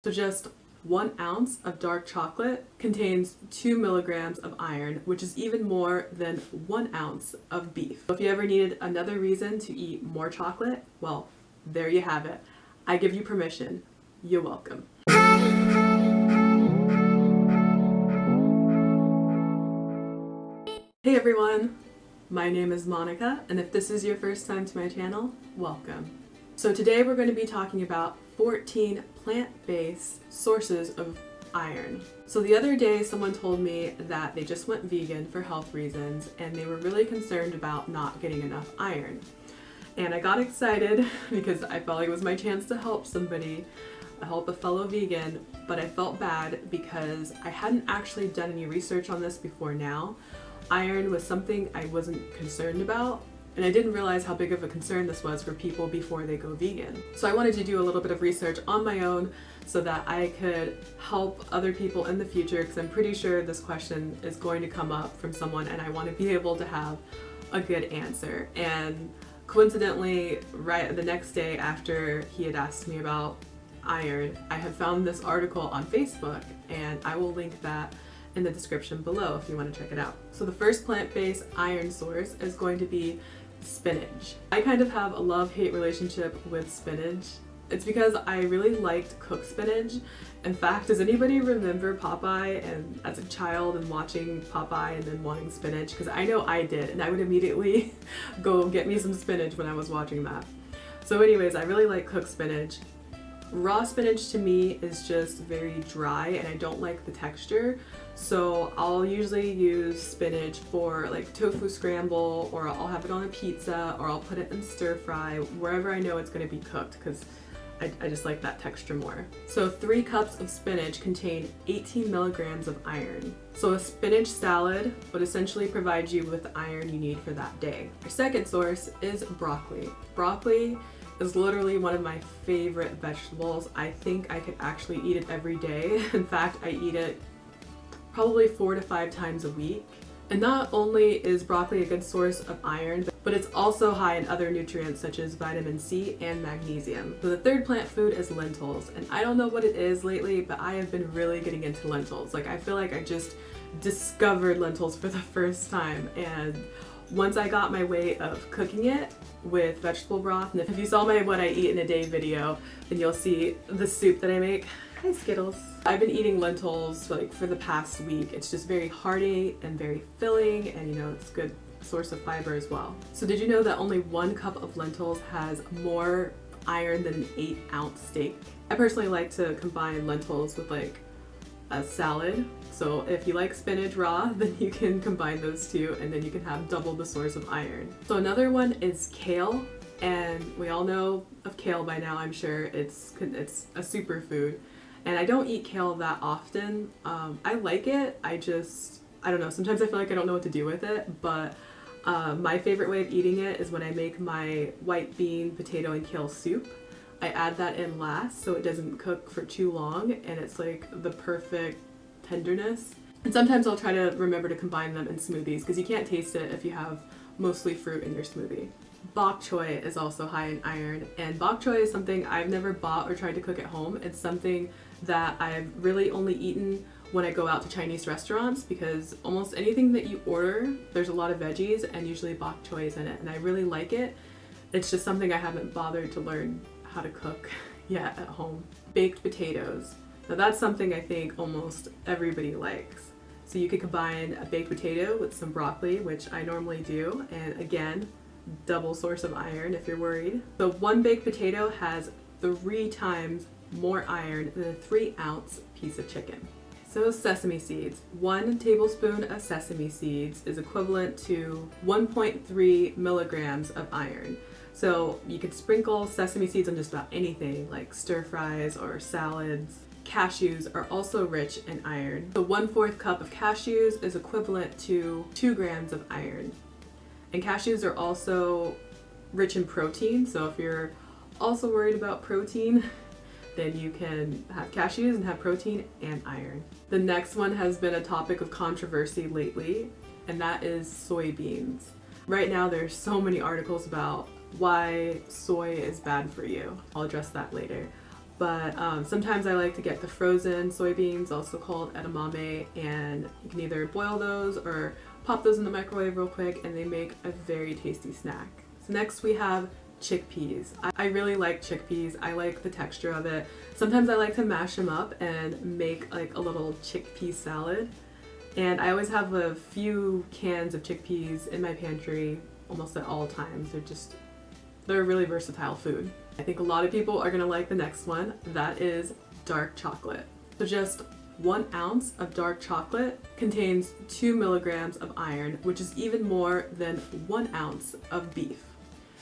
So just 1 ounce of dark chocolate contains 2 milligrams of iron, which is even more than 1 ounce of beef. So if you ever needed another reason to eat more chocolate, well, there you have it. I give you permission. You're welcome. Hey everyone, my name is Monica, and if this is your first time to my channel, welcome. So today we're going to be talking about 14 plant-based sources of iron. So the other day someone told me that they just went vegan for health reasons and they were really concerned about not getting enough iron. And I got excited because I felt like it was my chance to help somebody, help a fellow vegan, but I felt bad because I hadn't actually done any research on this before now. Iron was something I wasn't concerned about, and I didn't realize how big of a concern this was for people before they go vegan. So I wanted to do a little bit of research on my own so that I could help other people in the future, because I'm pretty sure this question is going to come up from someone and I want to be able to have a good answer. And coincidentally, right the next day after he had asked me about iron, I had found this article on Facebook, and I will link that in the description below if you want to check it out. So the first plant-based iron source is going to be spinach. I kind of have a love-hate relationship with spinach. It's because I really liked cooked spinach. In fact, does anybody remember Popeye and as a child and watching Popeye and then wanting spinach? Because I know I did, and I would immediately go get me some spinach when I was watching that. So anyways, I really like cooked spinach. Raw spinach to me is just very dry and I don't like the texture, so I'll usually use spinach for like tofu scramble, or I'll have it on a pizza, or I'll put it in stir fry wherever I know it's going to be cooked, because I just like that texture more. So 3 cups of spinach contain 18 milligrams of iron. So a spinach salad would essentially provide you with the iron you need for that day. Our second source is broccoli. Broccoli is literally one of my favorite vegetables. I think I could actually eat it every day. In fact, I eat it probably 4 to 5 times a week. And not only is broccoli a good source of iron, but it's also high in other nutrients such as vitamin C and magnesium. So the third plant food is lentils. And I don't know what it is lately, but I have been really getting into lentils. Like, I feel like I just discovered lentils for the first time. And once I got my way of cooking it with vegetable broth, and if you saw my what I eat in a day video, then you'll see the soup that I make. Hi Skittles. I've been eating lentils like for the past week. It's just very hearty and very filling, and you know, it's a good source of fiber as well. So did you know that only 1 cup of lentils has more iron than an 8-ounce steak? I personally like to combine lentils with like a salad. So if you like spinach raw, then you can combine those two, and then you can have double the source of iron. So another one is kale, and we all know of kale by now, I'm sure. It's a superfood, and I don't eat kale that often. I like it, I don't know, sometimes I feel like I don't know what to do with it, but my favorite way of eating it is when I make my white bean, potato, and kale soup. I add that in last so it doesn't cook for too long, and it's like the perfect tenderness. And sometimes I'll try to remember to combine them in smoothies, because you can't taste it if you have mostly fruit in your smoothie. Bok Choy is also high in iron, and bok choy is something I've never bought or tried to cook at home. It's something that I've really only eaten when I go out to Chinese restaurants, because almost anything that you order, there's a lot of veggies and usually bok choy is in it, and I really like it. It's just something I haven't bothered to learn how to cook yet at home. Baked potatoes. Now that's something I think almost everybody likes. So you could combine a baked potato with some broccoli, which I normally do, and again, double source of iron if you're worried. So 1 baked potato has 3 times more iron than a 3-ounce piece of chicken. So sesame seeds. 1 tablespoon of sesame seeds is equivalent to 1.3 milligrams of iron. So you could sprinkle sesame seeds on just about anything, like stir fries or salads. Cashews are also rich in iron. So 1/4 cup of cashews is equivalent to 2 grams of iron. And cashews are also rich in protein, so if you're also worried about protein, then you can have cashews and have protein and iron. The next one has been a topic of controversy lately, and that is soy beans. Right now there's so many articles about why soy is bad for you. I'll address that later. But sometimes I like to get the frozen soybeans, also called edamame, and you can either boil those or pop those in the microwave real quick, and they make a very tasty snack. So next we have chickpeas. I really like chickpeas. I like the texture of it. Sometimes I like to mash them up and make like a little chickpea salad. And I always have a few cans of chickpeas in my pantry almost at all times. They're a really versatile food. I think a lot of people are gonna like the next one. That is dark chocolate. So just 1 ounce of dark chocolate contains 2 milligrams of iron, which is even more than 1 ounce of beef.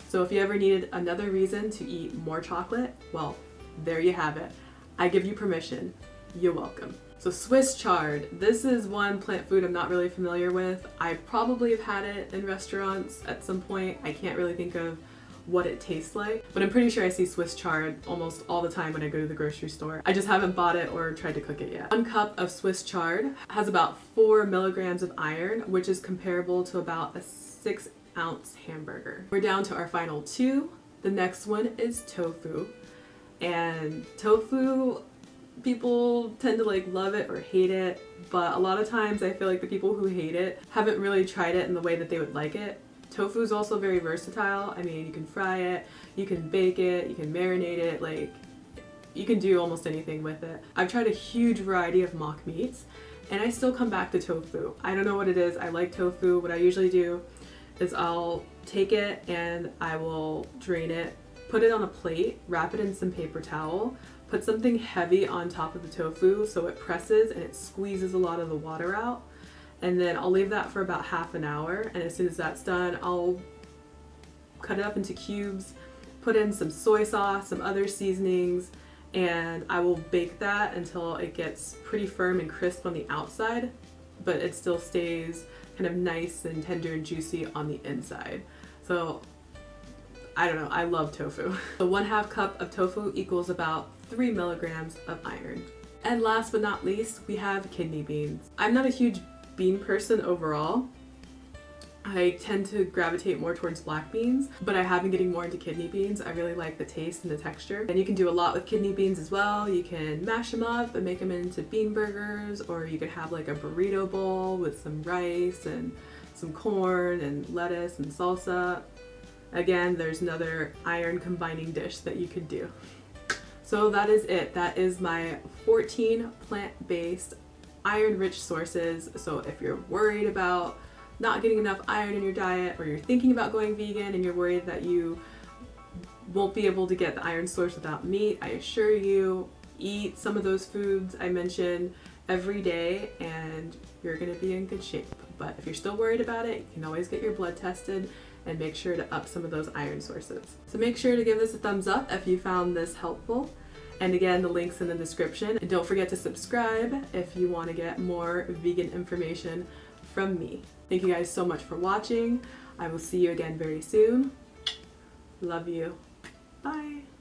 So if you ever needed another reason to eat more chocolate, well, there you have it. I give you permission. You're welcome. So Swiss chard. This is one plant food I'm not really familiar with. I probably have had it in restaurants at some point. I can't really think of what it tastes like, but I'm pretty sure I see Swiss chard almost all the time when I go to the grocery store. I just haven't bought it or tried to cook it yet. 1 cup of Swiss chard has about 4 milligrams of iron, which is comparable to about a 6-ounce hamburger. We're down to our final 2. The next one is tofu. And tofu, people tend to like love it or hate it, but a lot of times I feel like the people who hate it haven't really tried it in the way that they would like it. Tofu is also very versatile. I mean, you can fry it, you can bake it, you can marinate it, like you can do almost anything with it. I've tried a huge variety of mock meats and I still come back to tofu. I don't know what it is. I like tofu. What I usually do is I'll take it and I will drain it, put it on a plate, wrap it in some paper towel, put something heavy on top of the tofu so it presses and it squeezes a lot of the water out. And then I'll leave that for about half an hour, and as soon as that's done, I'll cut it up into cubes, put in some soy sauce, some other seasonings, and I will bake that until it gets pretty firm and crisp on the outside, but it still stays kind of nice and tender and juicy on the inside. So I don't know, I love tofu. So 1/2 cup of tofu equals about 3 milligrams of iron. And last but not least, we have kidney beans. I'm not a huge bean person overall. I tend to gravitate more towards black beans, but I have been getting more into kidney beans. I really like the taste and the texture. And you can do a lot with kidney beans as well. You can mash them up and make them into bean burgers, or you could have like a burrito bowl with some rice and some corn and lettuce and salsa. Again, there's another iron combining dish that you could do. So that is it. That is my 14 plant-based iron-rich sources. So if you're worried about not getting enough iron in your diet, or you're thinking about going vegan and you're worried that you won't be able to get the iron source without meat, I assure you, eat some of those foods I mentioned every day and you're gonna be in good shape. But if you're still worried about it, you can always get your blood tested and make sure to up some of those iron sources. So make sure to give this a thumbs up if you found this helpful. And again, the link's in the description. And don't forget to subscribe if you want to get more vegan information from me. Thank you guys so much for watching. I will see you again very soon. Love you. Bye.